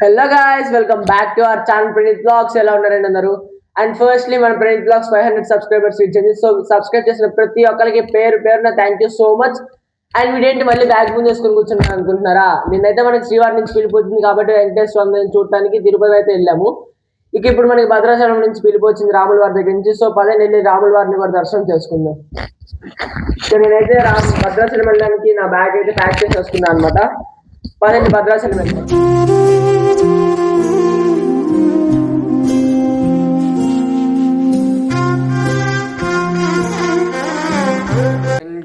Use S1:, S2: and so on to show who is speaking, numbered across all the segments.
S1: Hello guys, welcome back to our channel Praneeth blogs. ఎలా ఉన్నారండి అందరూ? అండ్ ఫస్ట్లీ మన ప్రణీత్ బ్లాగ్స్ 500 సబ్స్క్రైబర్స్ రీచ్ అయింది. సో సబ్స్క్రైబ్ చేసిన ప్రతి ఒక్కరికి పేరు పేరున thank you so much. And వీడేంటి మళ్ళీ బ్యాగ్ ముందు చేసుకుని కూర్చున్నాను అనుకుంటున్నారా? నిన్నైతే మనకి శ్రీవారి నుంచి పిలిపోతుంది కాబట్టి వెంకటేశ్వర స్వామిని చూడటానికి తిరుపతి అయితే వెళ్ళాము. ఇక ఇప్పుడు మనకి భద్రాచలం నుంచి పిలిపోచ్చింది రాముల వారి దగ్గర నుంచి. సో పదని వెళ్ళి రాముల వారిని కూడా దర్శనం చేసుకుందాం. సో నేనైతే భద్రాచలం వెళ్ళడానికి నా బ్యాగ్ అయితే ప్యాక్ చేసి వస్తున్నాను అనమాట. పదండి భద్రాచలం వెళ్తాం.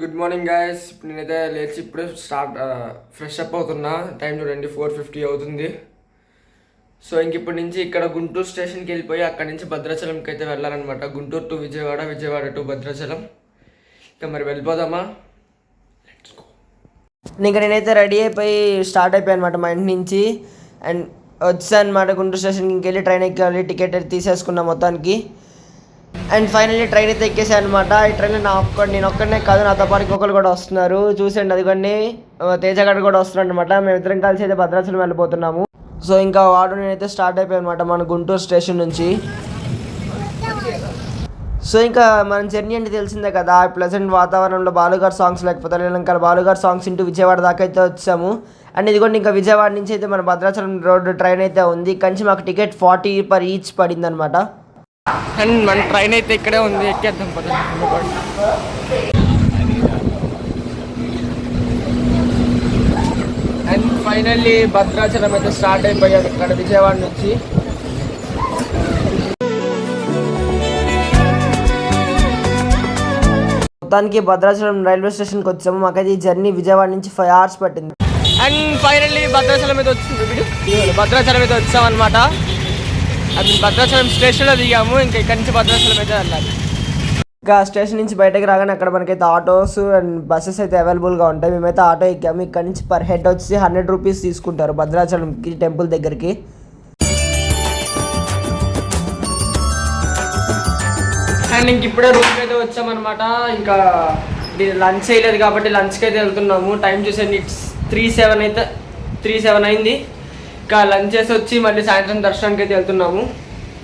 S2: Good morning guys. ఇప్పుడు నేనైతే లేచి ఇప్పుడే ఫ్రెష్ అప్ అవుతున్నా. టైం చూడండి 4:50 అవుతుంది. సో ఇంక ఇప్పటి నుంచి ఇక్కడ గుంటూరు స్టేషన్కి వెళ్ళిపోయి అక్కడి నుంచి భద్రాచలంకి అయితే వెళ్ళాలన్నమాట. Guntur to Vijayawada, Vijayawada to Bhadrachalam. ఇక మరి వెళ్ళిపోదామా?
S3: ఇంకా నేనైతే రెడీ అయిపోయి స్టార్ట్ అయిపోయాను అనమాట మా ఇంటి నుంచి. అండ్ వచ్చాను అనమాట గుంటూరు స్టేషన్కి. ఇంకెళ్ళి ట్రైన్ ఎక్కాలి, టికెట్ అయితే తీసేసుకున్నా మొత్తానికి. అండ్ ఫైనల్లీ ట్రైన్ అయితే ఎక్కేసాను అనమాట. ఈ ట్రైన్లో నేను ఒక్కడనే కాదు, నాతో పాటు ఇంకొకరు కూడా వస్తున్నారు. చూసండి, అదిగోండి తేజగడ్ కూడా వస్తున్నాడు అనమాట. మేమిద్దరం కలిసి అయితే భద్రాచలం వెళ్ళిపోతున్నాము. సో ఇంకా వాడు నేనైతే స్టార్ట్ అయిపోయాను అనమాట మన గుంటూరు స్టేషన్ నుంచి. సో ఇంకా మన జర్నీ అంటే తెలిసిందే కదా, ప్లెజెంట్ వాతావరణంలో బాలుగారు సాంగ్స్ లేకపోతే ఇంకా బాలుగారు సాంగ్స్ ఇంటూ విజయవాడ దాకా అయితే వచ్చాము. అండ్ ఇదిగోండి ఇంకా విజయవాడ నుంచి అయితే మన భద్రాచలం రోడ్డు ట్రైన్ అయితే ఉంది. కంచి మాకు టికెట్ 40 per each పడింది అనమాట.
S2: అండ్ మన ట్రైన్ అయితే ఇక్కడే ఉంది, ఎక్కేద్దాం పద. అండ్ ఫైనల్లీ భద్రాచలం అయితే స్టార్ట్ అయిపోయాడు ఇక్కడ విజయవాడ నుంచి.
S3: మొత్తానికి భద్రాచలం రైల్వే స్టేషన్కి వచ్చాము. మాకైతే ఈ జర్నీ విజయవాడ నుంచి 5 hours పట్టింది.
S2: అండ్ ఫైనల్లీ భద్రాచలం అయితే వచ్చింది. భద్రాచలం అయితే వచ్చామన్నమాట. అది భద్రాచలం స్టేషన్లో దిగాము. ఇంకా ఇక్కడి నుంచి భద్రాచలం అయితే వెళ్ళాలి.
S3: ఇంకా స్టేషన్ నుంచి బయటకు రాగానే అక్కడ మనకైతే ఆటోస్ అండ్ బస్సెస్ అయితే అవైలబుల్గా ఉంటాయి. మేమైతే ఆటో ఎక్కాము. ఇక్కడ నుంచి పర్ హెడ్ వచ్చి 100 rupees తీసుకుంటారు భద్రాచలంకి టెంపుల్ దగ్గరికి.
S2: అండ్ ఇంక ఇప్పుడే రూమ్కి అయితే వచ్చామన్నమాట. ఇంకా లంచ్ చేయలేదు కాబట్టి లంచ్కి అయితే వెళ్తున్నాము. టైం చూసేది 3:07 అయింది. ఇంకా లంచ్ చేసి వచ్చి మళ్ళీ సాయంత్రం దర్శనానికి అయితే వెళ్తున్నాము.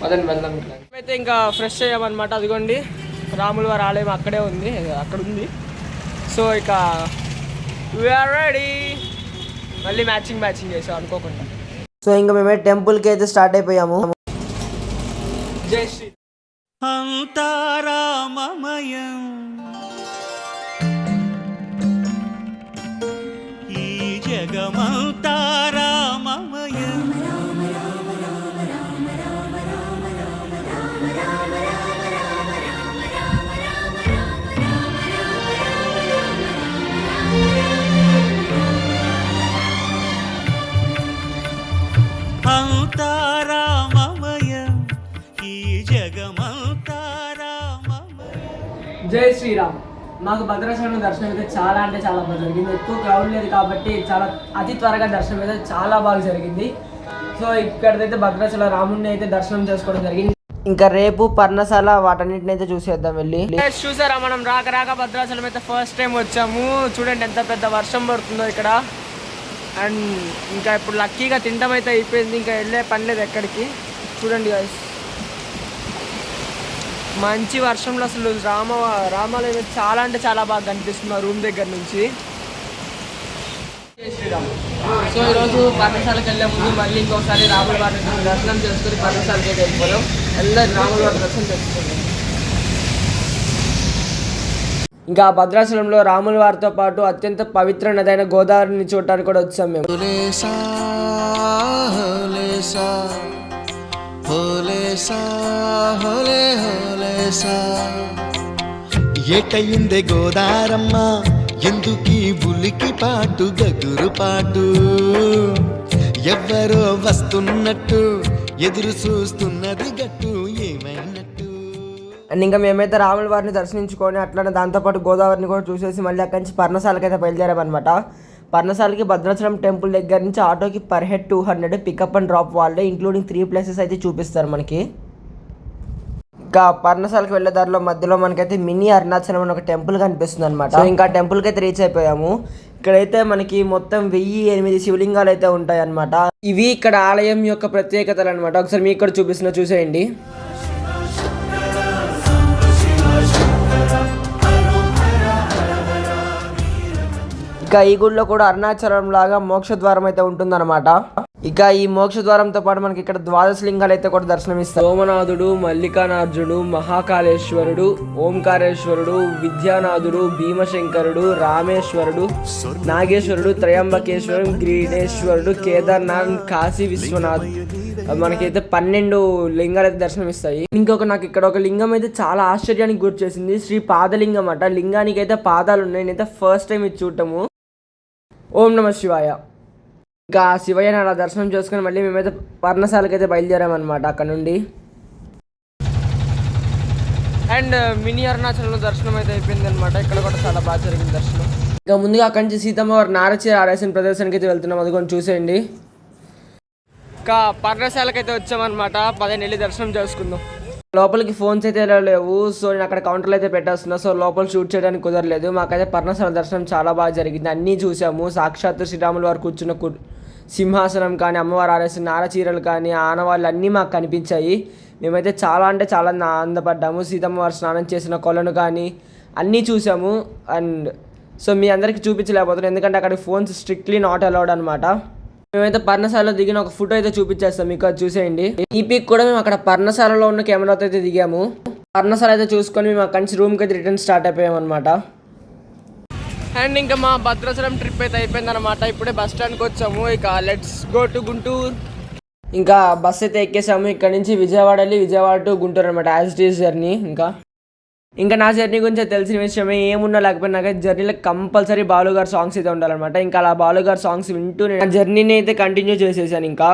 S2: అదని వెళ్దాం. అయితే ఇంకా ఫ్రెష్ అయ్యామన్నమాట. అదిగోండి రాముల వారి ఆలయం అక్కడే ఉంది, అక్కడ ఉంది. సో ఇక వీఆర్ రెడీ. మళ్ళీ మ్యాచింగ్ చేసాం అనుకోకుండా.
S3: సో ఇంకా మేమే టెంపుల్కి అయితే స్టార్ట్ అయిపోయాము.
S2: జై శ్రీ
S4: అంతారామమయం ఈ జగమంతారామమయం అంతారామమయం ఈ జగమంతారామమయం.
S2: జై శ్రీరామ్. మాకు భద్రాచలం దర్శనం అయితే చాలా అంటే చాలా బాగా జరిగింది. ఎక్కువ క్రౌడ్ లేదు కాబట్టి అతి త్వరగా దర్శనం అయితే చాలా బాగా జరిగింది. సో ఇక్కడైతే భద్రాచలం రాముడిని అయితే దర్శనం చేసుకోవడం జరిగింది.
S3: ఇంకా రేపు పర్ణశాల వాటన్నిటిని అయితే చూసేద్దాం వెళ్ళి.
S2: చూసారా, మనం రాక భద్రాచలం అయితే ఫస్ట్ టైం వచ్చాము. చూడండి ఎంత పెద్ద వర్షం పడుతుందో ఇక్కడ. అండ్ ఇంకా ఇప్పుడు లక్కీగా తింటాం అయితే అయిపోయింది. ఇంకా వెళ్ళే పని లేదు ఎక్కడికి. చూడండి గాయ్స్, మంచి వర్షంలో అసలు రామాలయం చాలా అంటే చాలా బాగా కనిపిస్తుంది మా రూమ్ దగ్గర నుంచి. జై శ్రీరామ్. సో ఈరోజు పర్ణశాలకు వెళ్ళే ముందు మళ్ళీ ఇంకోసారి రాముల వారిని దర్శనం చేసుకుని పర్ణశాలకి అయితే వెళ్ళిపోదాం. అందరూ రాముల వారి దర్శనం చేసుకుంటాం.
S3: ఇంకా భద్రాచలంలో రాముల వారితో పాటు అత్యంత పవిత్ర నదైన గోదావరిని చూడటానికి కూడా వచ్చాం మేము.
S4: ఏటయిందే గోదారమ్మ ఎందుకీ ఉలికి పాటు గగురు పాటు ఎవ్వరో వస్తున్నట్టు ఎదురు చూస్తున్నది గట్టు ఏమైనట్టు.
S3: అండ్ ఇంకా మేమైతే రాముల వారిని దర్శించుకొని అట్లనే దాంతోపాటు గోదావరిని కూడా చూసేసి మళ్ళీ అక్కడి నుంచి పర్ణశాలకి అయితే బయలుదేరామన్నమాట. పర్ణశాలకి భద్రాచలం టెంపుల్ దగ్గర నుంచి ఆటోకి per head 200 pickup and drop వాళ్ళే, ఇంక్లూడింగ్ 3 places అయితే చూపిస్తారు మనకి. ఇంకా పర్ణశాలకు వెళ్ళే దారిలో మధ్యలో మనకైతే మినీ అరుణాచలం అని ఒక టెంపుల్ కనిపిస్తుంది అనమాట. సో ఇంకా టెంపుల్కి అయితే రీచ్ అయిపోయాము. ఇక్కడైతే మనకి మొత్తం 1008 శివలింగాలు అయితే ఉంటాయి అనమాట. ఇవి ఇక్కడ ఆలయం యొక్క ప్రత్యేకతలు అనమాట. ఒకసారి మీకు కూడా చూపిస్తున్నా, చూసేయండి. ఇక ఈ గుడిలో కూడా అరుణాచలం లాగా మోక్ష ద్వారం అయితే ఉంటుందన్నమాట. ఇక ఈ మోక్ష ద్వారంతో పాటు మనకి ఇక్కడ ద్వాదశ లింగాలు అయితే కూడా దర్శనమిస్తాయి. సోమనాథుడు, మల్లికానార్జునుడు, మహాకాళేశ్వరుడు, ఓంకారేశ్వరుడు, విద్యానాథుడు, భీమశంకరుడు, రామేశ్వరుడు, నాగేశ్వరుడు, త్రయంబకేశ్వరుడు, గ్రీడేశ్వరుడు, కేదార్నాథ్, కాశీ విశ్వనాథ్, మనకైతే 12 లింగాలు అయితే దర్శనమిస్తాయి. ఇంకొక నాకు ఇక్కడ ఒక లింగం అయితే చాలా ఆశ్చర్యానికి గురి చేసింది. శ్రీ పాదలింగం అట. లింగానికి అయితే పాదాలు ఉన్నాయి. నేనైతే ఫస్ట్ టైం ఇది చూడటము. ఓం నమ శివాయ. ఇంకా శివయ్యని అలా దర్శనం చేసుకుని మళ్ళీ మేమైతే పర్ణశాలకి అయితే బయలుదేరామన్నమాట అక్కడ నుండి. అండ్ మినీ అరుణాచలంలో దర్శనం అయితే అయిపోయింది అనమాట. ఇక్కడ కూడా చాలా బాగా జరిగింది దర్శనం. ఇంకా ముందుగా అక్కడి నుంచి సీతమ్మ వారు నారచీర ఆడేసిన ప్రదేశానికి అయితే వెళ్తున్నాం. అది కొంచెం చూసేయండి. ఇంకా పర్ణశాలకి అయితే వచ్చామన్నమాట. 10 వెళ్ళి దర్శనం చేసుకుందాం. లోపలికి ఫోన్స్ అయితే లేవు. సో నేను అక్కడ కౌంటర్లు అయితే పెట్టేస్తున్నా. సో లోపల షూట్ చేయడానికి కుదరలేదు. మాకైతే పర్ణశాల దర్శనం చాలా బాగా జరిగింది. అన్నీ చూసాము. సాక్షాత్తు శ్రీరాములు వారు కూర్చున్న సింహాసనం కానీ, అమ్మవారు ఆరేసిన నారచీరలు కానీ, ఆనవాళ్ళు అన్నీ మాకు కనిపించాయి. మేమైతే చాలా అంటే చాలా ఆనందపడ్డాము. సీతమ్మ వారు స్నానం చేసిన కొలను కానీ అన్నీ చూసాము. అండ్ సో మీ అందరికీ చూపించలేకపోతున్నాం, ఎందుకంటే అక్కడ ఫోన్స్ స్ట్రిక్ట్లీ నాట్ అలౌడ్ అనమాట. మేమైతే పర్ణశాలలో దిగిన ఒక ఫోటో అయితే చూపించేస్తాం మీకు, అది చూసేయండి. ఈ పిక్ కూడా మేము అక్కడ పర్ణశాలలో ఉన్న కెమెరాతో అయితే దిగాము. పర్ణశాల అయితే చూసుకొని మేము అక్కడి నుంచి రూమ్కి అయితే రిటర్న్ స్టార్ట్ అయిపోయాం అనమాట. అండ్ ఇంకా మా భద్రాచలం ట్రిప్ అయితే అయిపోయింది అనమాట. ఇప్పుడే బస్ స్టాండ్కి వచ్చాము. ఇక లెట్స్ గో టు గుంటూరు. ఇంకా బస్ అయితే ఎక్కేసాము. ఇక్కడ నుంచి విజయవాడ వెళ్ళి విజయవాడ టు గుంటూరు అనమాట. As it is journey. ఇంకా నా జర్నీ గురించి తెలిసిన విషయమే, ఏమున్నా లేకపోయినా నాకు జర్నీలో కంపల్సరీ బాలుగారు సాంగ్స్ అయితే ఉండాలన్నమాట. ఇంకా అలా బాలుగారు సాంగ్స్ వింటూ నేను జర్నీని అయితే కంటిన్యూ చేసేసాను. ఇంకా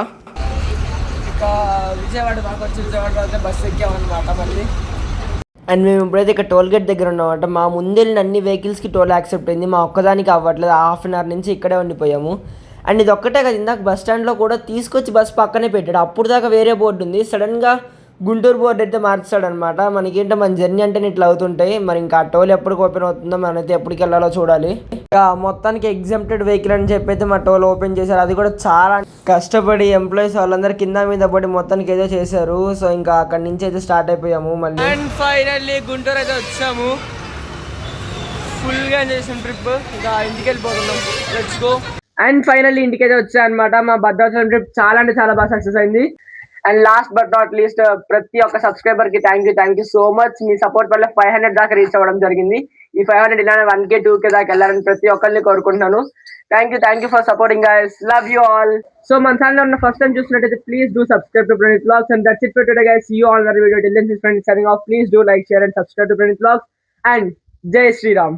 S3: విజయవాడ మాకు వచ్చి విజయవాడ అయితే బస్సు ఎక్కామన్నమాట మళ్ళీ. అండ్ మేము ఇప్పుడైతే ఇక్కడ టోల్ గేట్ దగ్గర ఉన్నామంట. మా ముందు వెళ్ళిన అన్ని వెహికల్స్కి టోల్ యాక్సెప్ట్ అయింది. మా ఒక్కదానికి అవ్వట్లేదు. ½ అన్ అవర్ నుంచి ఇక్కడే ఉండిపోయాము. అండ్ ఇది ఒక్కటే కదా, ఇందాక బస్ స్టాండ్లో కూడా తీసుకొచ్చి బస్ పక్కనే పెట్టాడు. అప్పుడు దాకా వేరే బోర్డు ఉంది. సడన్గా గుంటూరు బోర్డు అయితే మార్చాడనమాట. మనకేంటో మన జర్నీ అంటే ఇట్లా అవుతుంటాయి. మరి ఇంకా టోల్ ఎప్పటికి ఓపెన్ అవుతుందో, మనైతే ఎప్పటికి వెళ్ళాలో చూడాలి. ఇంకా మొత్తానికి ఎగ్జామ్టెడ్ వెహికల్ అని చెప్పి అయితే మా టోల్ ఓపెన్ చేశారు. అది కూడా చాలా కష్టపడి ఎంప్లాయీస్ వాళ్ళందరూ కింద మీద పడి మొత్తానికి ఏదో చేశారు. సో ఇంకా అక్కడి నుంచి అయితే స్టార్ట్ అయిపోయాము మళ్ళీ. అండ్ ఫైనల్లీ గుంటూరు అయితే వచ్చాము. ఫుల్గా చేసాం ట్రిప్. ఇంకా ఇంటికి వెళ్ళిపోతున్నాం. Let's go.
S1: అండ్ ఫైనల్లీ ఇంటికి అయితే వచ్చా అనమాట. మా భద్రాచలం ట్రిప్ చాలా అంటే చాలా బాగా సక్సెస్ అయింది. And last but not least, ప్రతి ఒక్క సబ్స్క్రైబర్ కి thank you so much. Me support వల్ల 500 దాకా రీచ్ అవ్వడం జరిగింది. ఈ 500 ఇలానే 1K 2K దాకా వెళ్ళాలని ప్రతి ఒక్కరిని కోరుకుంటున్నాను. Thank you for supporting guys. Love you all. So మన ఛానల్ ఉన్న ఫస్ట్ టైం చూసినట్టయితే please do subscribe to Praneeth vlogs. And that's it for today guys. See you all in the video. Till then this is Praneeth signing off. Please do like, share and subscribe to Praneeth vlogs. And జై శ్రీరామ్.